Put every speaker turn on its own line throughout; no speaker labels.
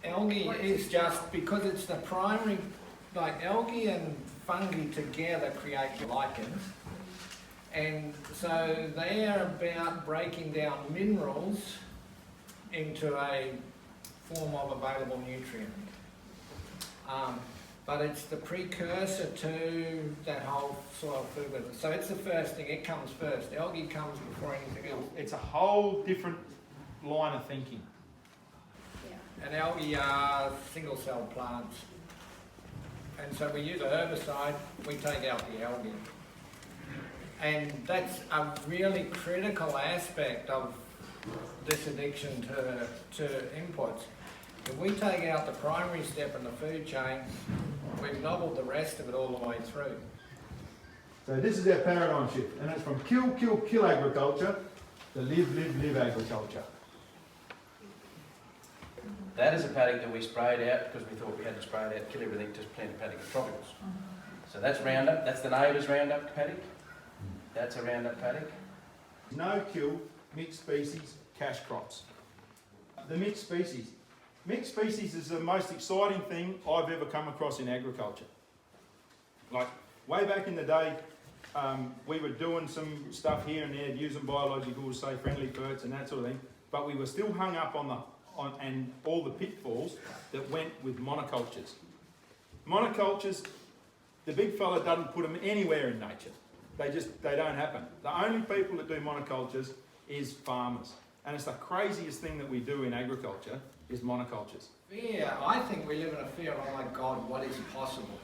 Algae is just, because it's the primary, like algae and fungi together create lichens, and so they are about breaking down minerals into a form of available nutrient. But it's the precursor to that whole soil food web. So it's the first thing, it comes first. Algae comes before anything else.
It's a whole different line of thinking.
And algae are single-celled plants. And so we use a herbicide, we take out the algae. And that's a really critical aspect of this addiction to inputs. If we take out the primary step in the food chain, we've nobbled the rest of it all the way through.
So this is our paradigm shift, and it's from kill, kill, kill agriculture to live, live, live agriculture.
That is a paddock that we sprayed out because we thought we had to spray it out, kill everything, just plant a paddock of tropicals. So that's Roundup, that's the neighbour's Roundup paddock. That's a Roundup paddock.
No kill, mixed species, cash crops. The mixed species. Mixed species is the most exciting thing I've ever come across in agriculture. Like, way back in the day, we were doing some stuff here and there, using biologicals, say friendly ferts and that sort of thing, but we were still hung up on all the pitfalls that went with monocultures. Monocultures, the big fella doesn't put them anywhere in nature. They don't happen. The only people that do monocultures is farmers. And it's the craziest thing that we do in agriculture is monocultures.
Fear, I think we live in a fear of, oh my God, what is possible?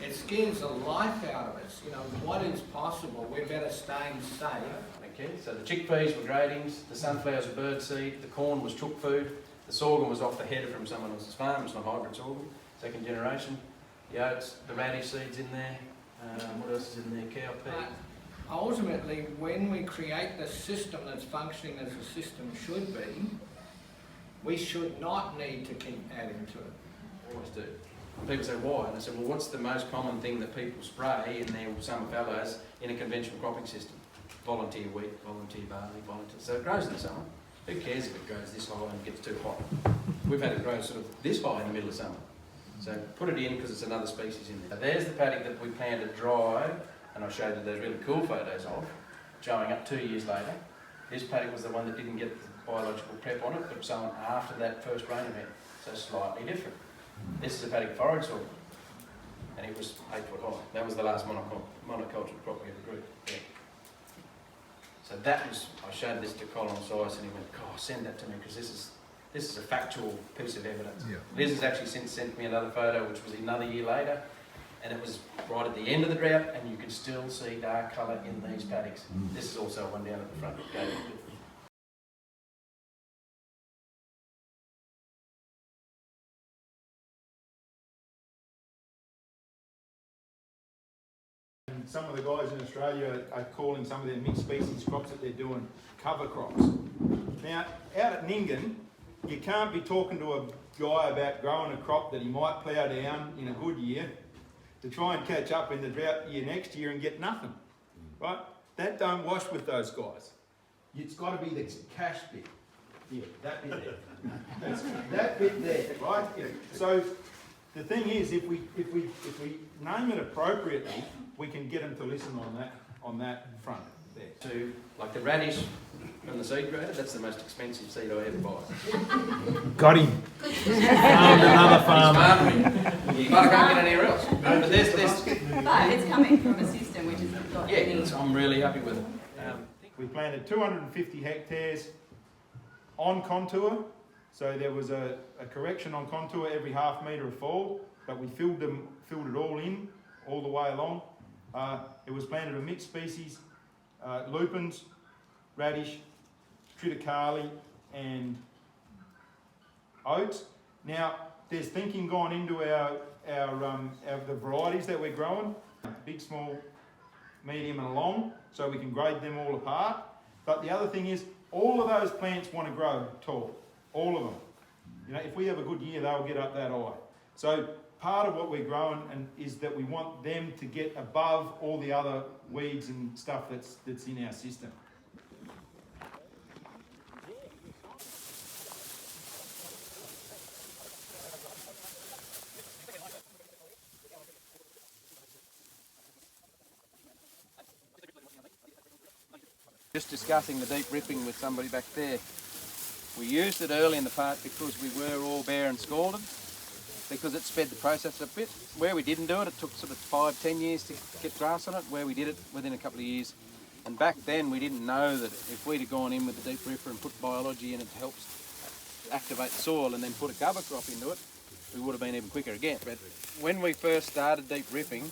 It scares the life out of us. You know, what is possible? We're better staying safe.
Okay, so the chickpeas were gratings, the sunflowers were birdseed, the corn was chook food, the sorghum was off the header from someone else's farm, it's not hybrid sorghum, second generation. The oats, the radish seeds in there, what else is in there, cowpea.
Ultimately, when we create the system that's functioning as a system should be, we should not need to keep adding to it.
Always do. People say, why? And I said, well, what's the most common thing that people spray in their summer fallows in a conventional cropping system? Volunteer wheat, volunteer barley, volunteer. So it grows in the summer. Who cares if it grows this high and gets too hot? We've had it grow sort of this high in the middle of summer. So put it in because it's another species in there. So there's the paddock that we planted dry, and I showed you those really cool photos of, showing up 2 years later. This paddock was the one that didn't get the biological prep on it, but sown after that first rain event. So slightly different. This is a paddock forage sorghum, and it was 8 foot high. That was the last monocultural crop we ever grew. Yeah. So that was, I showed this to Colin Size and he went, oh, send that to me because this is a factual piece of evidence. Yeah. Liz has actually since sent me another photo which was another year later, and it was right at the end of the drought, and you can still see dark colour in these paddocks. This is also one down at the front.
Some of the guys in Australia are calling some of their mixed species crops that they're doing cover crops. Now, out at Nyngan, you can't be talking to a guy about growing a crop that he might plough down in a good year to try and catch up in the drought year next year and get nothing, right? That don't wash with those guys. It's got to be the cash bit. Here, that bit there. That bit there, right? Yeah. So the thing is, if we name it appropriately, we can get them to listen on that front there.
To like the radish from the seed grader, that's the most expensive seed I ever buy.
Got him. Found another farmer.
You can't get anywhere else. But
it's coming from a system which is got
I'm really happy with it.
We planted 250 hectares on contour, so there was a correction on contour every half metre of fall, but we filled it all in, all the way along. It was planted of mixed species, lupins, radish, triticale and oats. Now, there's thinking gone into the varieties that we're growing, big, small, medium and long, so we can grade them all apart. But the other thing is, all of those plants want to grow tall, all of them. You know, if we have a good year, they'll get up that high. So part of what we're growing is that we want them to get above all the other weeds and stuff that's in our system.
Just discussing the deep ripping with somebody back there. We used it early in the part because we were all bare and scalded, because it sped the process a bit. Where we didn't do it, it took sort of 5-10 years to get grass on it. Where we did it, within a couple of years. And back then we didn't know that if we'd have gone in with the deep ripper and put biology in it to help activate the soil and then put a cover crop into it, we would have been even quicker again. But when we first started deep ripping,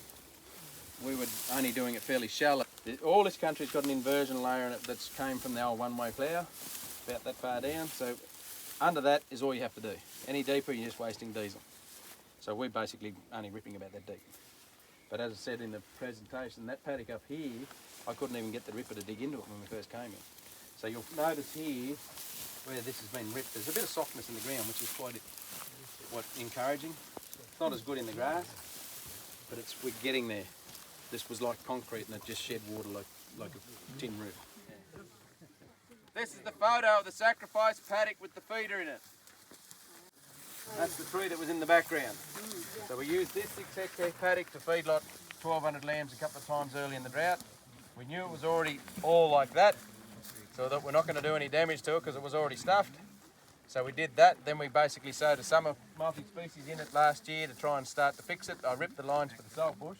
we were only doing it fairly shallow. All this country's got an inversion layer in it that's came from the old one-way plough, about that far down. So under that is all you have to do. Any deeper, you're just wasting diesel. So we're basically only ripping about that deep. But as I said in the presentation, that paddock up here, I couldn't even get the ripper to dig into it when we first came in. So you'll notice here, where this has been ripped, there's a bit of softness in the ground, which is quite encouraging. It's not as good in the grass, but we're getting there. This was like concrete and it just shed water like a tin roof. This is the photo of the sacrifice paddock with the feeder in it. That's the tree that was in the background. So we used this 6 hectare paddock to feed like 1,200 lambs a couple of times early in the drought. We knew it was already all like that, so that we're not going to do any damage to it because it was already stuffed. So we did that. Then we basically sowed a summer multi-species in it last year to try and start to fix it. I ripped the lines for the saltbush.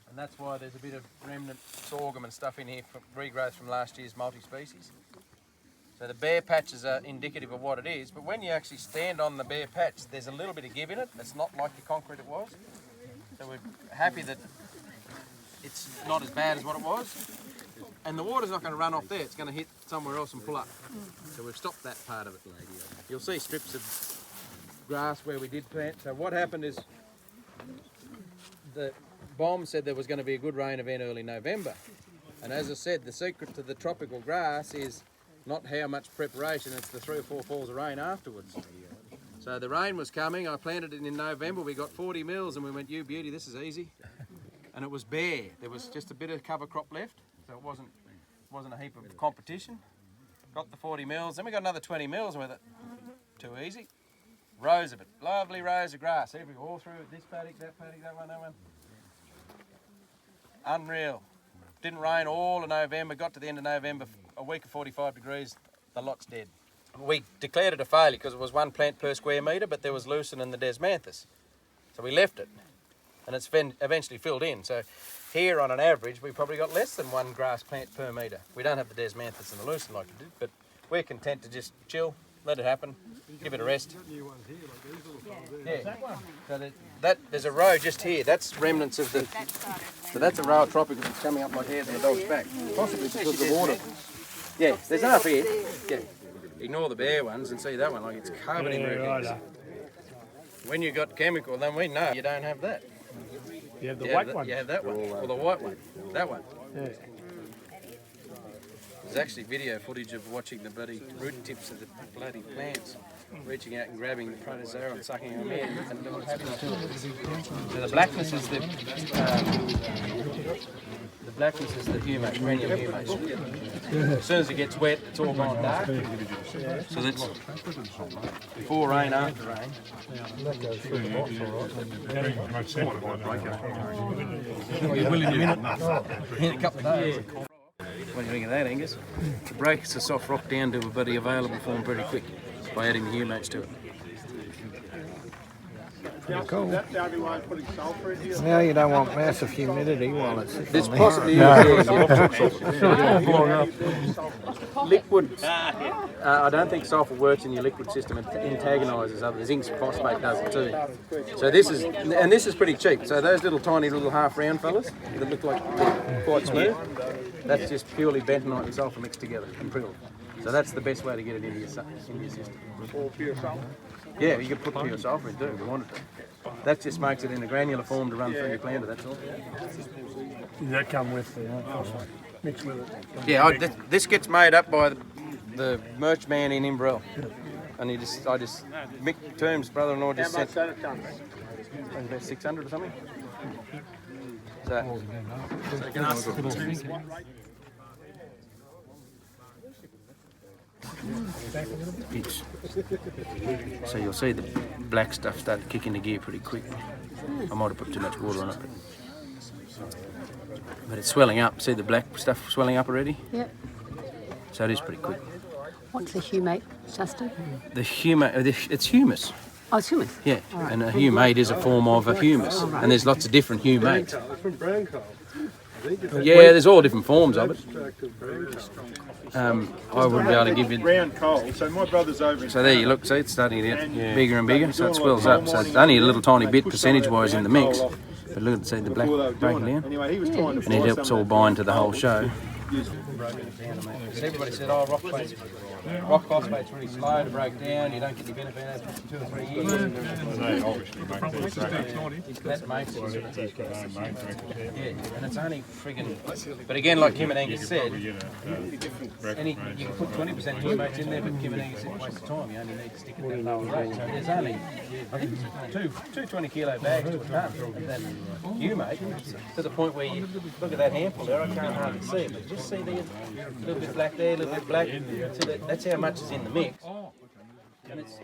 And that's why there's a bit of remnant sorghum and stuff in here for regrowth from last year's multi-species. So the bare patches are indicative of what it is, but when you actually stand on the bare patch, there's a little bit of give in it. It's not like the concrete it was. So we're happy that it's not as bad as what it was. And the water's not going to run off there, it's going to hit somewhere else and pull up. So we've stopped that part of it. You'll see strips of grass where we did plant. So what happened is the bomb said there was going to be a good rain event early November. And as I said, the secret to the tropical grass is not how much preparation, it's the 3 or 4 falls of rain afterwards. So the rain was coming, I planted it in November, we got 40 mils and we went, you beauty, this is easy. And it was bare, there was just a bit of cover crop left, so it wasn't a heap of competition. Got the 40 mils, then we got another 20 mils with it. Too easy. Rows of it, lovely rows of grass, all through it, this paddock, that one, that one. Unreal. Didn't rain all of November, got to the end of November, a week of 45 degrees, the lot's dead. We declared it a failure because it was 1 plant per square metre, but there was lucerne and the desmanthus. So we left it, and it's eventually filled in. So here on an average, we probably got less than 1 grass plant per metre. We don't have the desmanthus and the lucerne like we did, but we're content to just chill, let it happen, give it a rest. Yeah. So there's a row just here. That's remnants of the. So that's a row of tropicals that's coming up like hairs on a dog's back. Possibly because of the water. Yeah, there's enough here. Yeah. Ignore the bare ones and see that one, like it's covered in root hairs. When you got chemical, then we know you don't have that.
You have the white one.
You have that one, or the white one. That one.
Yeah.
There's actually video footage of watching the bloody root tips of the bloody plants reaching out and grabbing the protozoa and sucking them in and not having to it. So the blackness is the blackness is the humus, granular humus. As soon as it gets wet, it's all gone dark. So that's before rain, after rain.
That goes through the box, all right.
You will in a minute. In a couple of days. What do you think of that, Angus? It breaks the soft rock down to a bloody available form pretty quick by adding the humates to it.
Cool. Now you don't want massive humidity while it's sitting
There's
on
possibly liquid. I don't think sulphur works in your liquid system. It antagonises other. Zinc phosphate does it too. So this is pretty cheap. So those little tiny little half round fellas that look like quite smooth, that's just purely bentonite and sulphur mixed together and prill. So that's the best way to get it into your system.
Or pure salt.
Yeah, you can put pure sulphur in too if you wanted to. That just makes it in a granular form to run through your planter, that's all.
Does that come with the mixed with it?
Yeah, this gets made up by the merch man in Inverell. And I just Mick Terms' brother-in-law just
How much
sent
that come?
about 600 or something. So you can ask so you'll see the black stuff start to kick into gear pretty quick. I might have put too much water on it, but it's swelling up. See the black stuff swelling up already?
Yep.
So it is pretty quick.
What's the humate, Justin?
It's humus.
Oh, it's humus.
Yeah, and a humate is a form of a humus, and there's lots of different humates.
It's from brown coal.
Yeah, there's all different forms of it. I wouldn't be able to give you.
Round coal. So my brother's over in
So there you look, see it's starting to get bigger and bigger, so it swells up. So it's only a little tiny bit percentage-wise in the mix, but look at see the black breaking down,
Anyway, he was trying to
and it helps all bind to the whole show. Everybody said, oh, rock phosphate's really slow to break down, you don't get any benefit after 2 or 3 years. That makes it. Yeah, and it's only friggin', but again, like Kim and Angus said, you can put 20% humates in there, but Kim and Angus said, waste of time, you only need to stick at that lower rate. So there's only, I think it's two 20-kilo bags to a tonne of that humate, to the point where you look at that handful there, I can't hardly see it, but just see there, a little bit black there, a little bit black, so that's how much is in the mix. And it's